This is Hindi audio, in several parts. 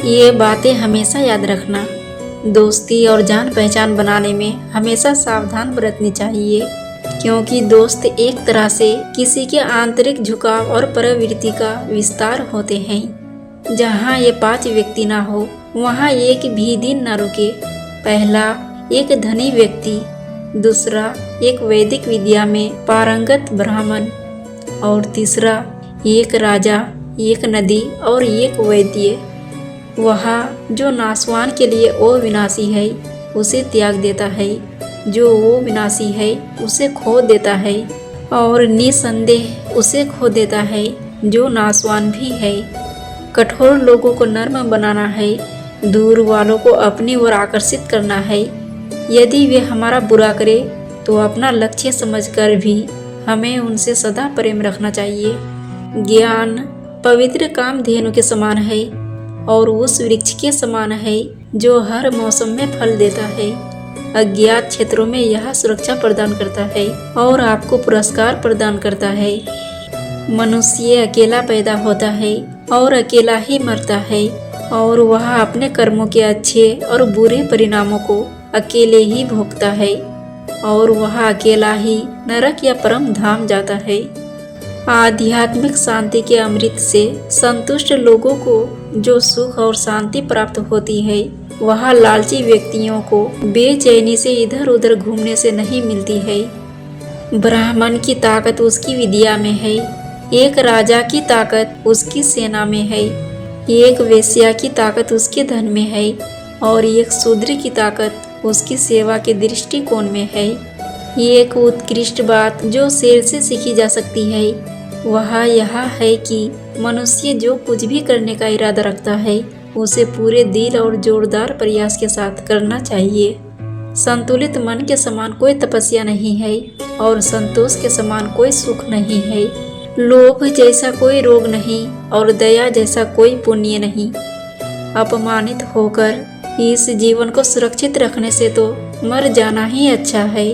ये बातें हमेशा याद रखना। दोस्ती और जान पहचान बनाने में हमेशा सावधान बरतनी चाहिए, क्योंकि दोस्त एक तरह से किसी के आंतरिक झुकाव और प्रवृत्ति का विस्तार होते हैं। जहाँ ये 5 व्यक्ति ना हो, वहाँ एक भी दिन न रुके। पहला, एक धनी व्यक्ति। दूसरा, एक वैदिक विद्या में पारंगत ब्राह्मण। और तीसरा, एक राजा, एक नदी और एक वैद्य। वह जो नाशवान के लिए अविनाशी है उसे त्याग देता है, जो वो विनाशी है उसे खो देता है, और निसंदेह उसे खो देता है जो नाशवान भी है। कठोर लोगों को नर्म बनाना है, दूर वालों को अपनी ओर आकर्षित करना है। यदि वे हमारा बुरा करे तो अपना लक्ष्य समझकर भी हमें उनसे सदा प्रेम रखना चाहिए। ज्ञान पवित्र कामधेनु के समान है और उस वृक्ष के समान है जो हर मौसम में फल देता है। अज्ञात क्षेत्रों में यह सुरक्षा प्रदान करता है और आपको पुरस्कार प्रदान करता है। मनुष्य अकेला पैदा होता है और अकेला ही मरता है, और वह अपने कर्मों के अच्छे और बुरे परिणामों को अकेले ही भोगता है, और वह अकेला ही नरक या परम धाम जाता है। आध्यात्मिक शांति के अमृत से संतुष्ट लोगों को जो सुख और शांति प्राप्त होती है, वह लालची व्यक्तियों को बेचैनी से इधर उधर घूमने से नहीं मिलती है। ब्राह्मण की ताकत उसकी विद्या में है, एक राजा की ताकत उसकी सेना में है, एक वेश्या की ताकत उसके धन में है, और एक शूद्र की ताकत उसकी सेवा के दृष्टिकोण में है। एक उत्कृष्ट बात जो शेर से सीखी जा सकती है वह यह है कि मनुष्य जो कुछ भी करने का इरादा रखता है उसे पूरे दिल और जोरदार प्रयास के साथ करना चाहिए। संतुलित मन के समान कोई तपस्या नहीं है और संतोष के समान कोई सुख नहीं है। लोभ जैसा कोई रोग नहीं और दया जैसा कोई पुण्य नहीं। अपमानित होकर इस जीवन को सुरक्षित रखने से तो मर जाना ही अच्छा है।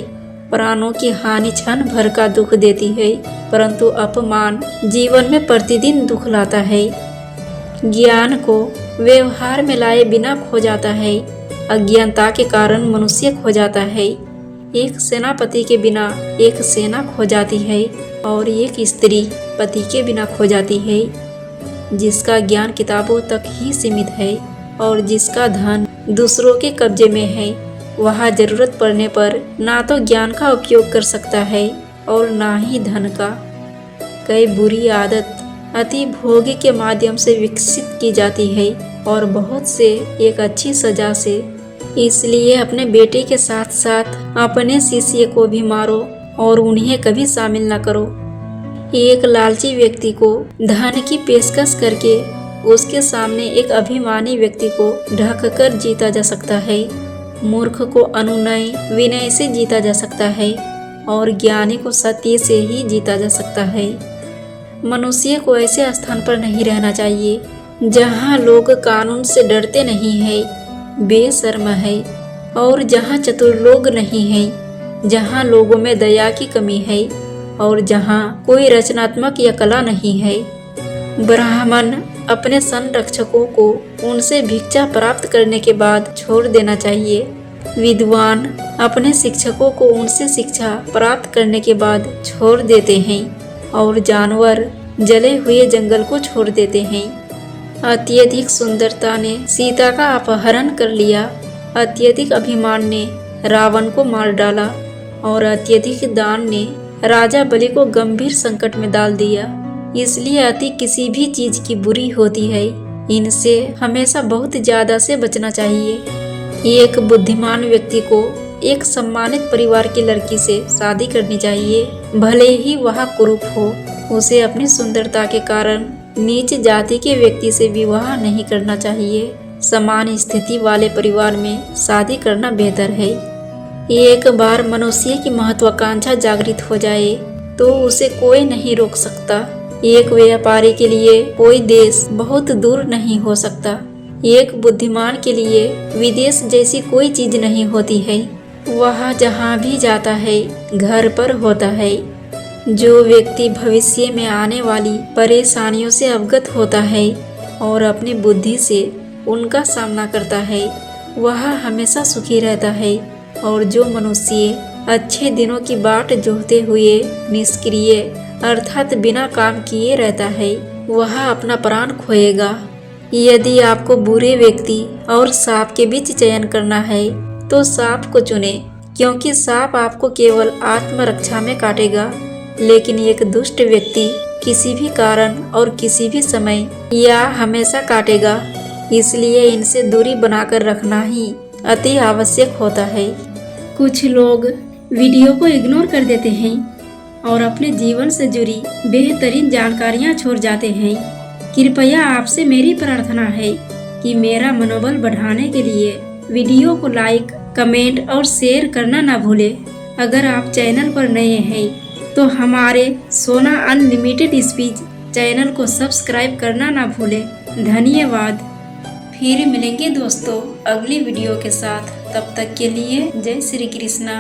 प्राणों की हानि क्षण भर का दुख देती है, परंतु अपमान जीवन में प्रतिदिन दुख लाता है। ज्ञान को व्यवहार में लाए बिना खो जाता है, अज्ञानता के कारण मनुष्य खो जाता है। एक सेनापति के बिना एक सेना खो जाती है और एक स्त्री पति के बिना खो जाती है। जिसका ज्ञान किताबों तक ही सीमित है और जिसका धन दूसरों के कब्जे में है, वह जरूरत पड़ने पर ना तो ज्ञान का उपयोग कर सकता है और ना ही धन का। कई बुरी आदत अति भोग के माध्यम से विकसित की जाती है और बहुत से एक अच्छी सजा से। इसलिए अपने बेटे के साथ साथ अपने शिष्य को भी मारो और उन्हें कभी शामिल न करो। एक लालची व्यक्ति को धन की पेशकश करके उसके सामने एक अभिमानी व्यक्ति को ढक कर जीता जा सकता है। मूर्ख को अनुनय विनय से जीता जा सकता है और ज्ञानी को सत्य से ही जीता जा सकता है। मनुष्य को ऐसे स्थान पर नहीं रहना चाहिए जहाँ लोग कानून से डरते नहीं हैं, बेशर्म है, और जहाँ चतुर लोग नहीं हैं, जहाँ लोगों में दया की कमी है और जहाँ कोई रचनात्मक या कला नहीं है। ब्राह्मण अपने संरक्षकों को उनसे भिक्षा प्राप्त करने के बाद छोड़ देना चाहिए। विद्वान अपने शिक्षकों को उनसे शिक्षा प्राप्त करने के बाद छोड़ देते हैं और जानवर जले हुए जंगल को छोड़ देते हैं। अत्यधिक सुंदरता ने सीता का अपहरण कर लिया, अत्यधिक अभिमान ने रावण को मार डाला और अत्यधिक दान ने राजा बलि को गंभीर संकट में डाल दिया। इसलिए अति किसी भी चीज की बुरी होती है। इनसे हमेशा बहुत ज्यादा से बचना चाहिए। एक बुद्धिमान व्यक्ति को एक सम्मानित परिवार की लड़की से शादी करनी चाहिए, भले ही वह कुरूप हो। उसे अपनी सुंदरता के कारण नीच जाति के व्यक्ति से विवाह नहीं करना चाहिए। समान स्थिति वाले परिवार में शादी करना बेहतर है। एक बार मनुष्य की महत्वाकांक्षा जागृत हो जाए तो उसे कोई नहीं रोक सकता। एक व्यापारी के लिए कोई देश बहुत दूर नहीं हो सकता। एक बुद्धिमान के लिए विदेश जैसी कोई चीज नहीं होती है। वह जहाँ भी जाता है घर पर होता है। जो व्यक्ति भविष्य में आने वाली परेशानियों से अवगत होता है और अपनी बुद्धि से उनका सामना करता है वह हमेशा सुखी रहता है, और जो मनुष्य अच्छे दिनों की बाट जोहते हुए निष्क्रिय अर्थात बिना काम किए रहता है वह अपना प्राण खोएगा। यदि आपको बुरे व्यक्ति और सांप के बीच चयन करना है तो सांप को चुने, क्योंकि सांप आपको केवल आत्मरक्षा में काटेगा, लेकिन एक दुष्ट व्यक्ति किसी भी कारण और किसी भी समय या हमेशा काटेगा। इसलिए इनसे दूरी बनाकर रखना ही अति आवश्यक होता है। कुछ लोग वीडियो को इग्नोर कर देते हैं और अपने जीवन से जुड़ी बेहतरीन जानकारियां छोड़ जाते हैं। कृपया आपसे मेरी प्रार्थना है कि मेरा मनोबल बढ़ाने के लिए वीडियो को लाइक, कमेंट और शेयर करना ना भूलें। अगर आप चैनल पर नए हैं तो हमारे सोना अनलिमिटेड स्पीच चैनल को सब्सक्राइब करना ना भूलें। धन्यवाद। फिर मिलेंगे दोस्तों अगली वीडियो के साथ। तब तक के लिए जय श्री कृष्णा।